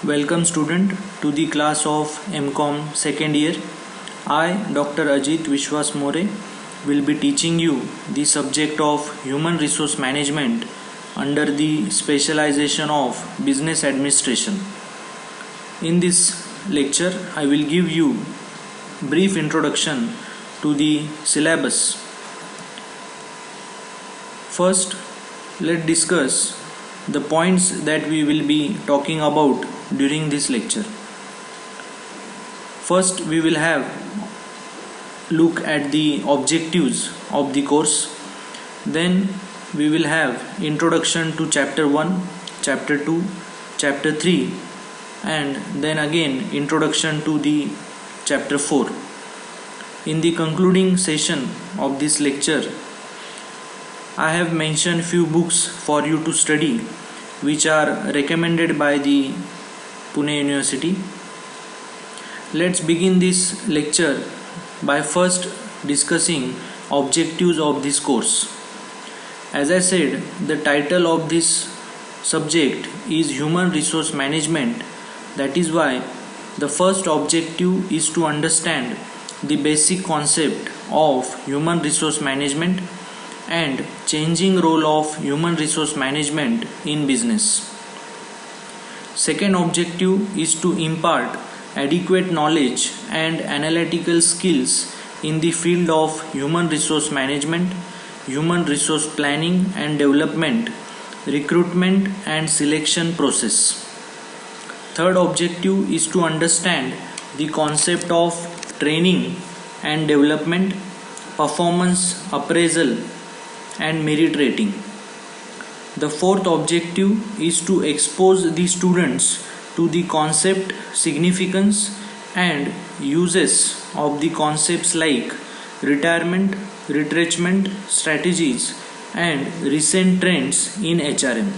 Welcome student to the class of MCom second year. I, Dr. Ajit Vishwas More, will be teaching you the subject of Human Resource Management under the specialization of Business Administration. In this lecture, I will give you brief introduction to the syllabus. First, let's discuss the points that we will be talking about during this lecture. First, we will have look at the objectives of the course. Then we will have introduction to chapter 1, chapter 2, chapter 3, and then again introduction to the chapter 4. In the concluding session of this lecture, I have mentioned few books for you to study which are recommended by the Pune University. Let's begin this lecture by first discussing objectives of this course. As I said, the title of this subject is Human Resource Management. That is why the first objective is to understand the basic concept of human resource management and changing role of human resource management in business. Second objective is to impart adequate knowledge and analytical skills in the field of human resource management, human resource planning and development, recruitment and selection process. Third objective is to understand the concept of training and development, performance appraisal and merit rating. The fourth objective is to expose the students to the concept, significance and uses of the concepts like retirement, retrenchment strategies and recent trends in HRM.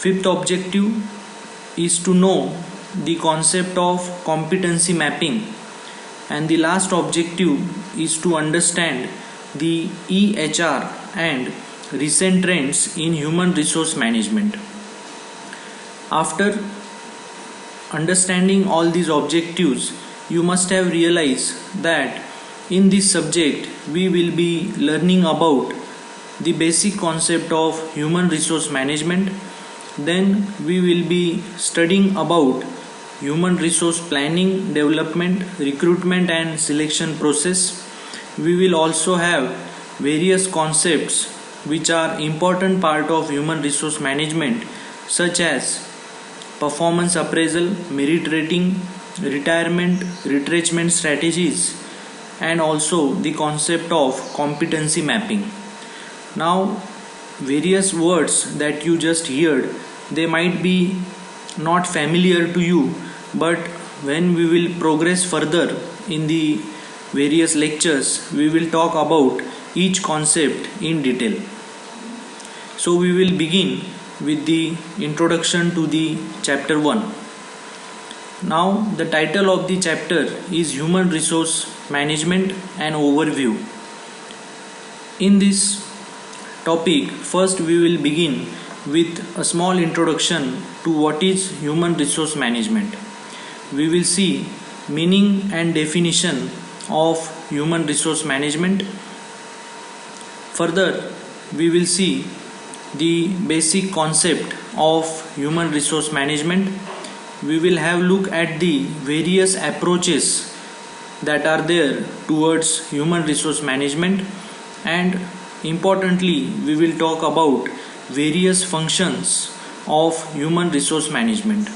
Fifth objective is to know the concept of competency mapping, and the last objective is to understand the EHR and recent trends in human resource management. After understanding all these objectives, you must have realized that in this subject we will be learning about the basic concept of human resource management. Then we will be studying about human resource planning, development, recruitment and selection process. We will also have various concepts which are important part of human resource management, such as performance appraisal, merit rating, retirement, retrenchment strategies and also the concept of competency mapping. Now, various words that you just heard, they might be not familiar to you, but when we will progress further in the various lectures, we will talk about each concept in detail. So we will begin with the introduction to the chapter 1. Now the title of the chapter is Human Resource Management and Overview. In this topic, first we will begin with a small introduction to what is human resource management. We will see meaning and definition of human resource management. Further, we will see the basic concept of human resource management. We will have look at the various approaches that are there towards human resource management, and importantly we will talk about various functions of human resource management.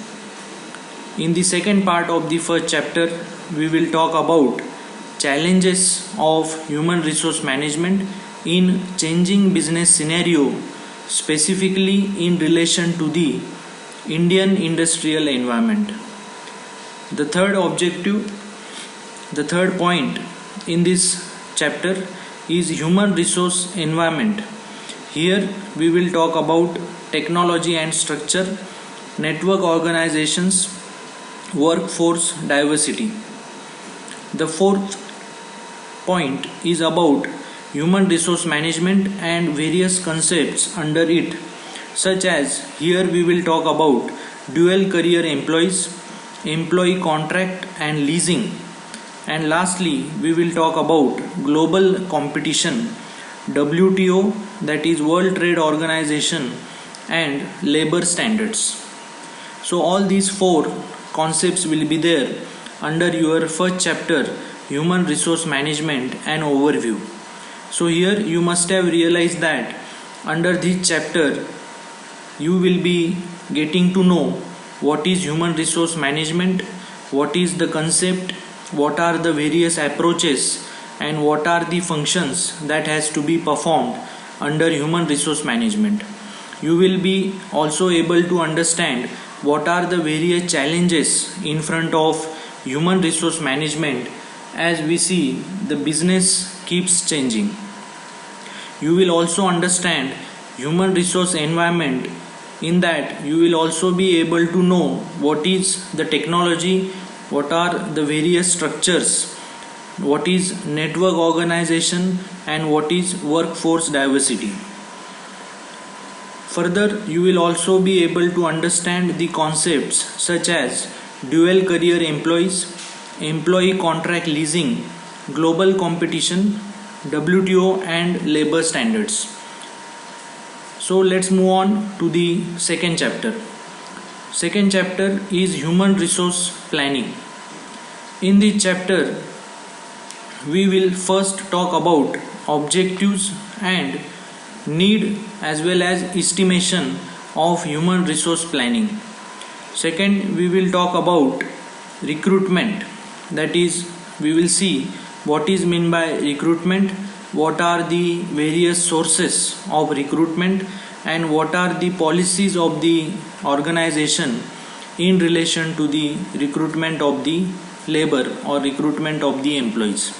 In the second part of the first chapter, we will talk about challenges of human resource management in changing business scenario, specifically in relation to the Indian industrial environment. The third point in this chapter is human resource environment. Here we will talk about technology and structure, network organizations, workforce diversity. The fourth point is about human resource management and various concepts under it, such as here we will talk about dual career employees, employee contract and leasing, and lastly we will talk about global competition, WTO, that is World Trade Organization, and labor standards. So all these four concepts will be there under your first chapter, human resource management and overview. So here you must have realized that under this chapter you will be getting to know what is human resource management, what is the concept, what are the various approaches, and what are the functions that has to be performed under human resource management. You will be also able to understand what are the various challenges in front of human resource management as we see the business keeps changing. You will also understand human resource environment, in that you will also be able to know what is the technology, what are the various structures, what is network organization, and what is workforce diversity. Further, you will also be able to understand the concepts such as dual career employees, employee contract leasing, global competition, WTO and labor standards. So let's move on to the second chapter. Second chapter is human resource planning. In this chapter we will first talk about objectives and need as well as estimation of human resource planning. Second, we will talk about recruitment, that is we will see what is meant by recruitment, what are the various sources of recruitment, and what are the policies of the organization in relation to the recruitment of the labor or recruitment of the employees.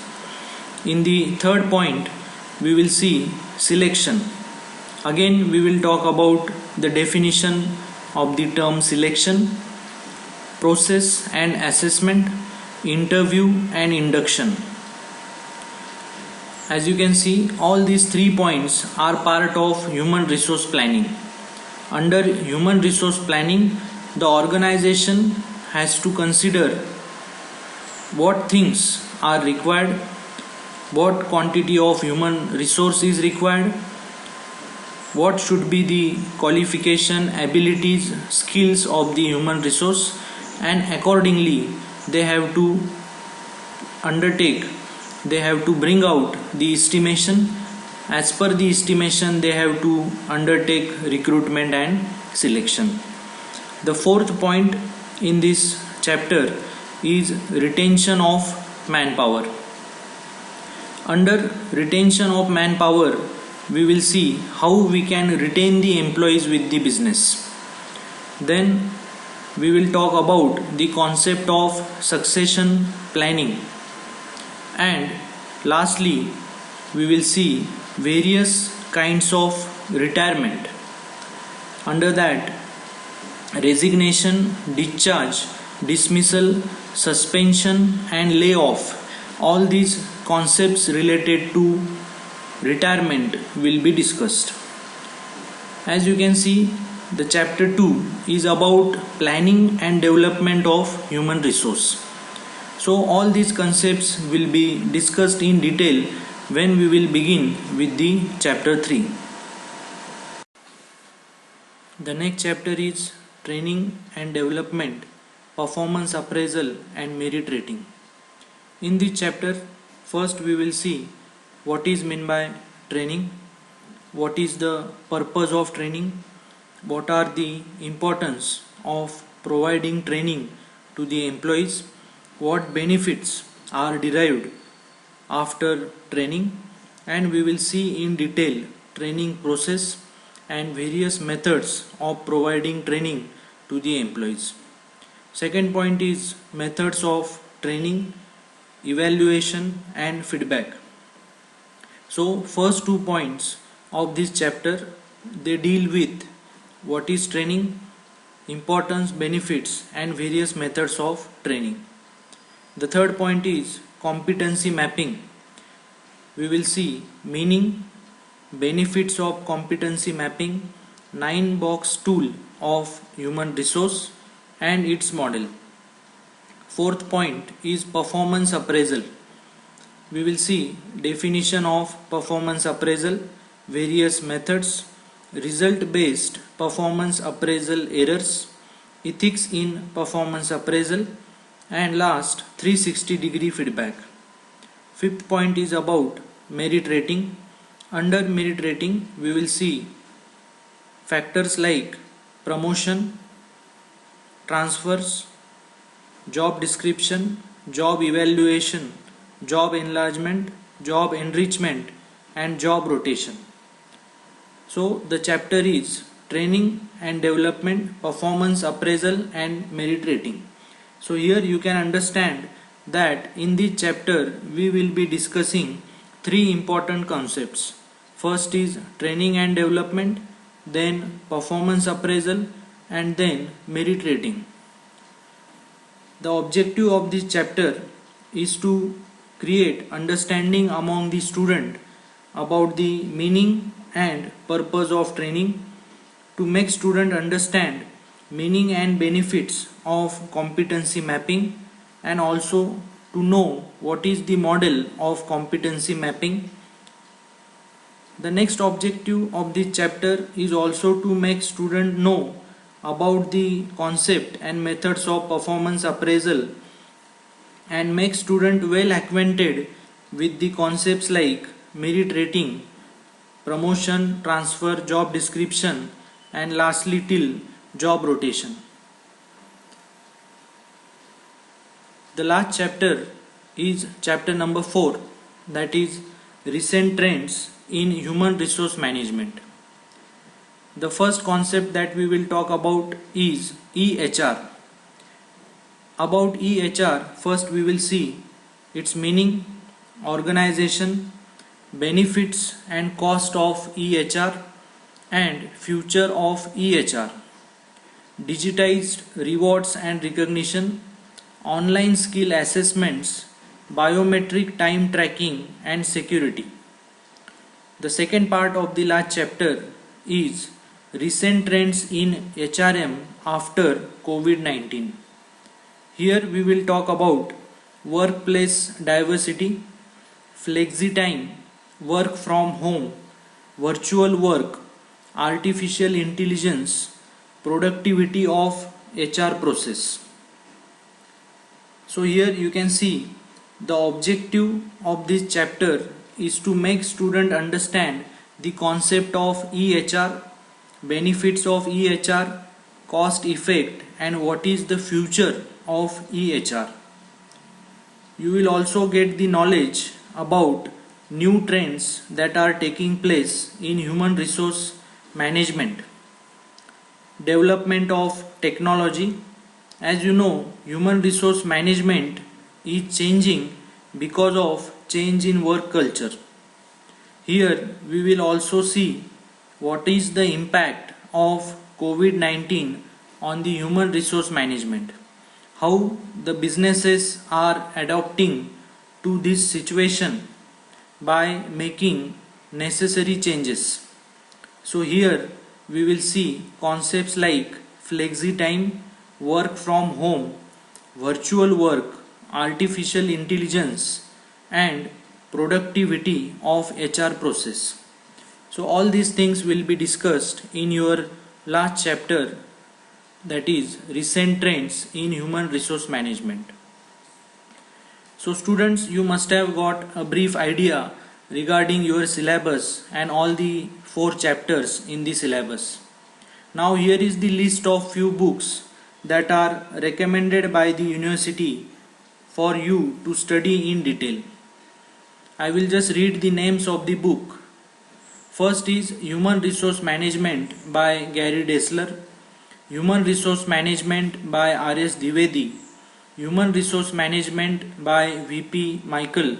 In the third point we will see selection. Again we will talk about the definition of the term selection, process and assessment, interview and induction. As you can see, all these 3 points are part of human resource planning. Under human resource planning, the organization has to consider what things are required, what quantity of human resource is required, what should be the qualification, abilities, skills of the human resource, and accordingly they have to bring out the estimation. As per the estimation they have to undertake recruitment and selection. The fourth point in this chapter is retention of manpower. Under retention of manpower we will see how we can retain the employees with the business. Then we will talk about the concept of succession planning, and lastly we will see various kinds of retirement. Under that, resignation, discharge, dismissal, suspension and layoff, all these concepts related to retirement will be discussed. As you can see, the chapter 2 is about planning and development of human resource. So all these concepts will be discussed in detail when we will begin with the chapter 3. The next chapter is training and development, performance appraisal and merit rating. In this chapter, first we will see what is meant by training, what is the purpose of training, what are the importance of providing training to the employees, what benefits are derived after training, and we will see in detail training process and various methods of providing training to the employees. Second point is methods of training, evaluation and feedback. So first 2 points of this chapter, they deal with what is training, importance, benefits and various methods of training. The third point is competency mapping. We will see meaning, benefits of competency mapping, 9-box tool of human resource, and its model. Fourth point is performance appraisal. We will see definition of performance appraisal, various methods, result-based performance appraisal errors, ethics in performance appraisal, and last 360-degree feedback. Fifth point is about merit rating. Under merit rating, we will see factors like promotion, transfers, job description, job evaluation, job enlargement, job enrichment, and job rotation. So the chapter is training and development, performance appraisal, and merit rating. So here you can understand that in this chapter we will be discussing three important concepts. First is training and development, then performance appraisal, and then merit rating. The objective of this chapter is to create understanding among the student about the meaning and purpose of training, to make student understand meaning and benefits of competency mapping, and also to know what is the model of competency mapping. The next objective of this chapter is also to make student know about the concept and methods of performance appraisal, and make student well acquainted with the concepts like merit rating, promotion, transfer, job description, and lastly till job rotation. The last chapter is chapter number 4, that is recent trends in human resource management. The first concept that we will talk about is EHR. About EHR, first we will see its meaning, organization, benefits and cost of EHR, and future of EHR, digitized rewards and recognition, online skill assessments, biometric time tracking, and security. The second part of the last chapter is recent trends in HRM after COVID-19. Here we will talk about workplace diversity, flexi time, work from home, virtual work, artificial intelligence, productivity of HR process. So here you can see the objective of this chapter is to make student understand the concept of EHR, benefits of EHR, cost effect, and what is the future of EHR. You will also get the knowledge about new trends that are taking place in human resource management, development of technology. As you know, human resource management is changing because of change in work culture. Here we will also see what is the impact of COVID-19 on the human resource management, how the businesses are adapting to this situation by making necessary changes. So here we will see concepts like flexi time, work from home, virtual work, artificial intelligence, and productivity of HR process. So all these things will be discussed in your last chapter, that is recent trends in human resource management. So students, you must have got a brief idea regarding your syllabus and all the 4 chapters in the syllabus. Now here is the list of few books that are recommended by the university for you to study in detail. I will just read the names of the book. First is Human Resource Management by Gary Dessler, Human Resource Management by R.S. Dwivedi, Human Resource Management by V.P. Michael,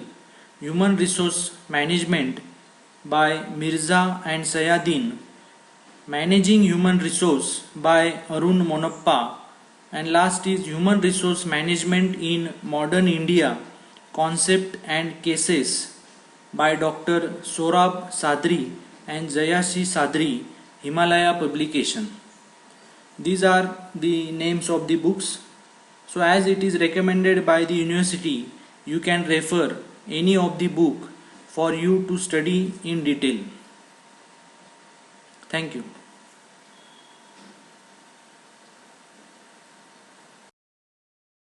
Human Resource Management by Mirza and Sayadin, Managing Human Resource by Arun Monappa, and last is Human Resource Management in Modern India, Concept and Cases by Dr. Sorab Sadri and Jayashi Sadri, Himalaya Publication. These are the names of the books. So as it is recommended by the university, you can refer any of the book for you to study in detail. Thank you.